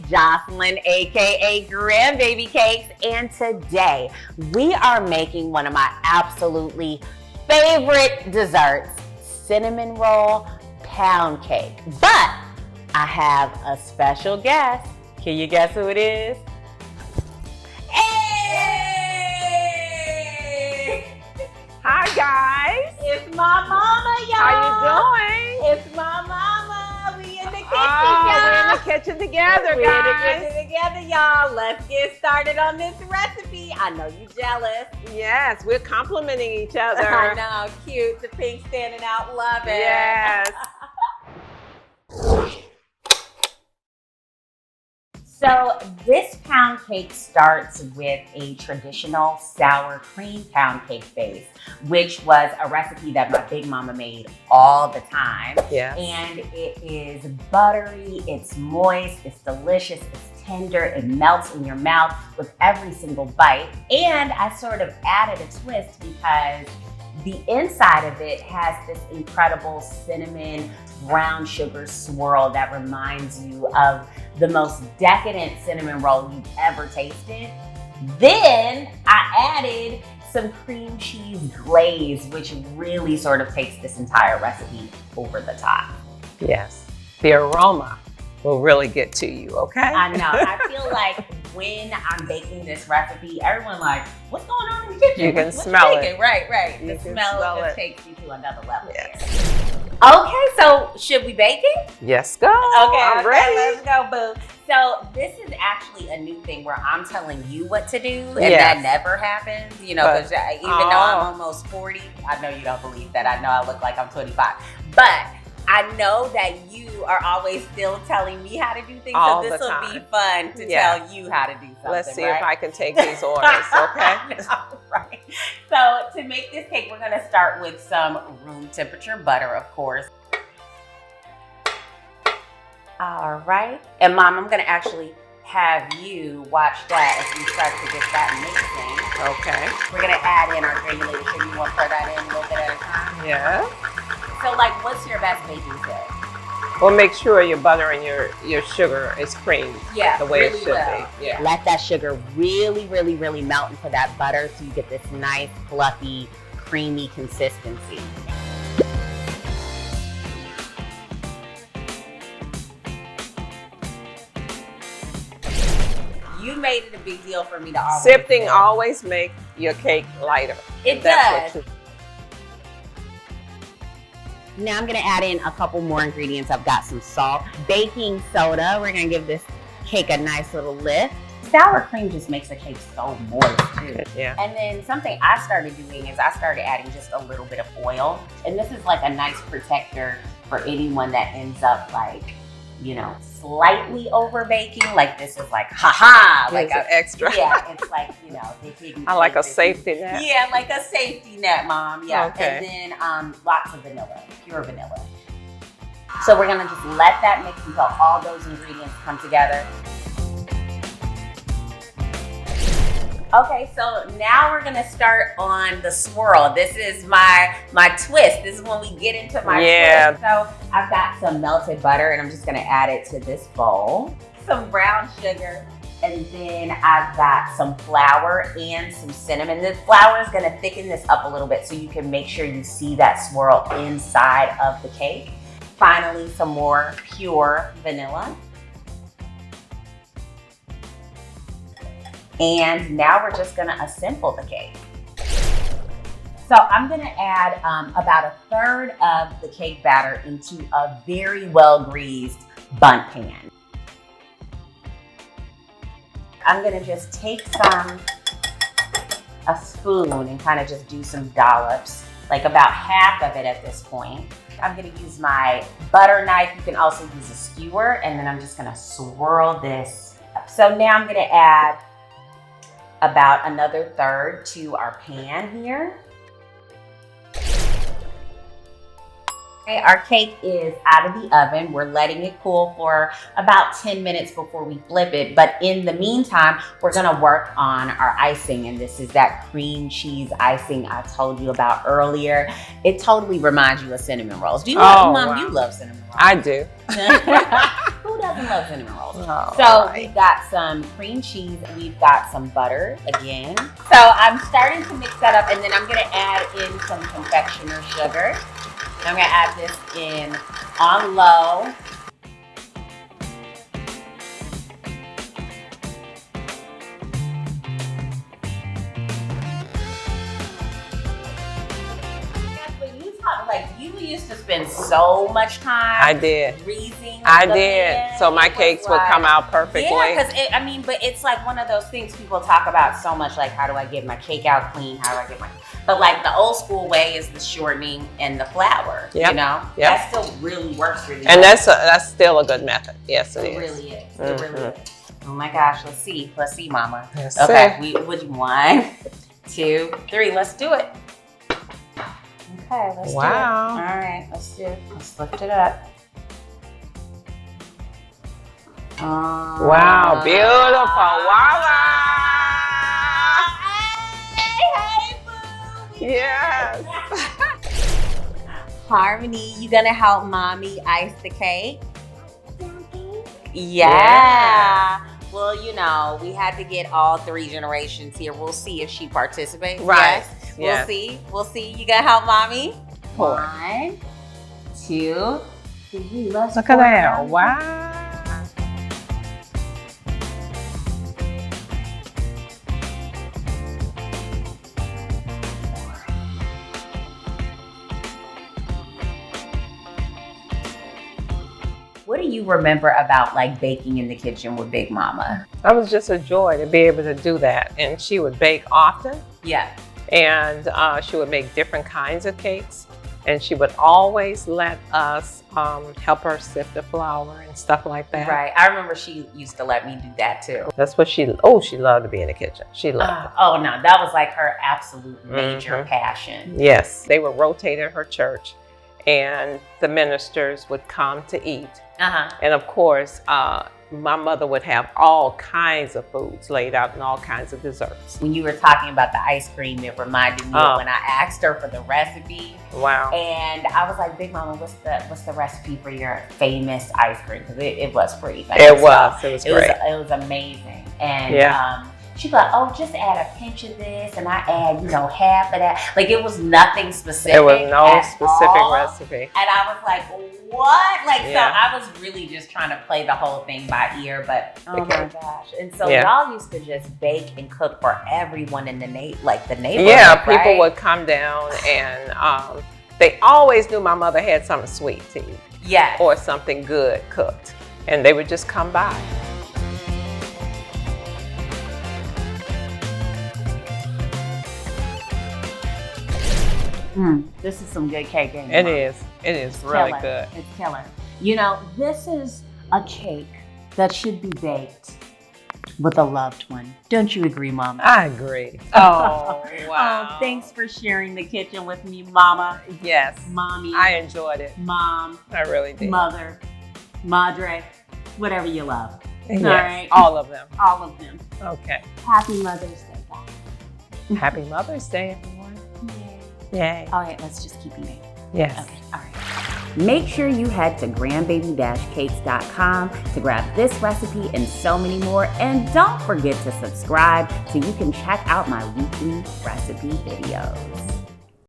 Jocelyn, aka Grandbaby Cakes, and today we are making one of my absolutely favorite desserts, cinnamon roll pound cake. But I have a special guest. Can you guess who it is? Hey! Hi guys. It's my mama, y'all. How you doing? It's my mama. We in the kitchen, We're in y'all. the kitchen together, We're guys. in the kitchen together, y'all. Let's get started on this recipe. I know you jealous. Yes, we're complimenting each other. I know, cute. The pink standing out. Love it. Yes. So this pound cake starts with a traditional sour cream pound cake base, which was a recipe that my big mama made all the time. Yes. And it is buttery, it's moist, it's delicious, it's tender, it melts in your mouth with every single bite. And I sort of added a twist because the inside of it has this incredible cinnamon brown sugar swirl that reminds you of the most decadent cinnamon roll you've ever tasted. Then I added some cream cheese glaze, which really sort of takes this entire recipe over the top. Yes. The aroma will really get to you, okay? I know. I feel like when I'm baking this recipe, everyone like, what's going on in the kitchen? You can What's smell cooking? it. Right. You The can smell smell just it. takes you to another level. Yes. There. Okay, so should we bake it? Yes, go. Okay, I'm ready. let's go, boo. So this is actually a new thing where I'm telling you what to do, and Yes. that never happens, you know, because even though I'm almost 40, I know you don't believe that. I know I look like I'm 25, but I know that you are always still telling me how to do things, All so this the will time. be fun to Yeah. tell you how to do something. Let's see right? if I can take these orders, okay? I know, right. So to make this cake, we're gonna start with some room temperature butter, of course. All right. And Mom, I'm gonna actually have you watch that as we start to get that mixing. Okay. We're gonna add in our granulated sugar. You wanna pour that in a little bit at a time? Yeah. So like, what's your best baking tip? Well, make sure your butter and your sugar is creamed Yeah, the way really it should well. be. Yeah. Let that sugar really melt into that butter so you get this nice, fluffy, creamy consistency. You made it a big deal for me to always Sifting do. always make your cake lighter. It That's does. what Now I'm gonna add in a couple more ingredients. I've got some salt, baking soda. We're gonna give this cake a nice little lift. Sour cream just makes the cake so moist too. Yeah. And then something I started doing is I started adding just a little bit of oil. And this is like a nice protector for anyone that ends up like, you know, slightly over baking. Like this is like, haha, like It's an extra. Yeah, it's like, you know, the hidden I like a treat that safety net. Yeah, like a safety net, Mom. Yeah. Okay. And then lots of vanilla, pure vanilla. So we're gonna just let that mix until all those ingredients come together. Okay, so now we're gonna start on the swirl. This is my twist. This is when we get into my twist. So I've got some melted butter and I'm just gonna add it to this bowl. Some brown sugar. And then I've got some flour and some cinnamon. The flour is gonna thicken this up a little bit so you can make sure you see that swirl inside of the cake. Finally, some more pure vanilla. And now we're just gonna assemble the cake. So I'm gonna add about 1/3 of the cake batter into a very well-greased bundt pan. I'm gonna just take a spoon and kind of just do some dollops, like about half of it at this point. I'm gonna use my butter knife. You can also use a skewer, and then I'm just gonna swirl this up. So now I'm gonna add about another 1/3 to our pan here. Okay, our cake is out of the oven. We're letting it cool for about 10 minutes before we flip it. But in the meantime, we're gonna work on our icing. And this is that cream cheese icing I told you about earlier. It totally reminds you of cinnamon rolls. Do you love, Mom, wow. you love cinnamon rolls. I do. Who doesn't love cinnamon rolls? All So right. we've got some cream cheese, and we've got some butter again. So I'm starting to mix that up, and then I'm gonna add in some confectioner sugar. I'm gonna add this in on low. Like you used to spend so much time. I did. Greasing. I the did. pan. So my It was cakes would come out perfectly. Yeah, because but it's like one of those things people talk about so much. Like, how do I get my cake out clean? How do I get my? But like the old school way is the shortening and the flour. Yep. You know, Yep. that still really works really. And well. that's still a good method. Yes, it It is. really is. It really is. Oh my gosh, let's see, Mama. Let's Okay, see. would you 1, 2, 3? Let's do it. Okay, let's do it. Wow. All right, let's do it. Let's lift it up. Wow, beautiful. Wow. Hey, boo. Yes. Harmony, you gonna help mommy ice the cake? Yeah. Well, you know, we had to get all 3 generations here. We'll see if she participates. Right. Yes. Yes. We'll see. You gonna help mommy? 4. 1, 2, 3. Let's Look at pour it that. on. Wow. What do you remember about like baking in the kitchen with Big Mama? That was just a joy to be able to do that. And she would bake often. Yeah. And she would make different kinds of cakes. And she would always let us help her sift the flour and stuff like that. Right. I remember she used to let me do that too. That's what she loved to be in the kitchen. She loved it. Oh no, that was like her absolute major passion. Yes. They would rotate at her church and the ministers would come to eat. Uh-huh. And of course, my mother would have all kinds of foods laid out and all kinds of desserts. When you were talking about the ice cream, it reminded me of when I asked her for the recipe. Wow. And I was like, Big Mama, what's the recipe for your famous ice cream? Because it was pretty famous. It was great. It was amazing. And she'd be like, oh, just add a pinch of this, and I add, half of that. Like, it was nothing specific. There was no specific all. recipe. And I was like, what? Like, Yeah. so I was really just trying to play the whole thing by ear, but oh my gosh. And so Yeah. y'all used to just bake and cook for everyone in the neighborhood. Yeah, people right? would come down and they always knew my mother had something sweet to eat. Yeah. Or something good cooked. And they would just come by. This is some good cake, ain't It Mom? is. It is really Killer. good. It's killer. This is a cake that should be baked with a loved one. Don't you agree, Mama? I agree. Oh, wow. Oh, thanks for sharing the kitchen with me, Mama. Yes. Mommy. I enjoyed it. Mom. I really did. Mother. Madre. Whatever you love. Yes. All right. All of them. All of them. Okay. Happy Mother's Day, guys. Happy Mother's Day, everyone. Yay. All right, let's just keep eating. Yes. Okay, all right. Make sure you head to grandbaby-cakes.com to grab this recipe and so many more. And don't forget to subscribe so you can check out my weekly recipe videos.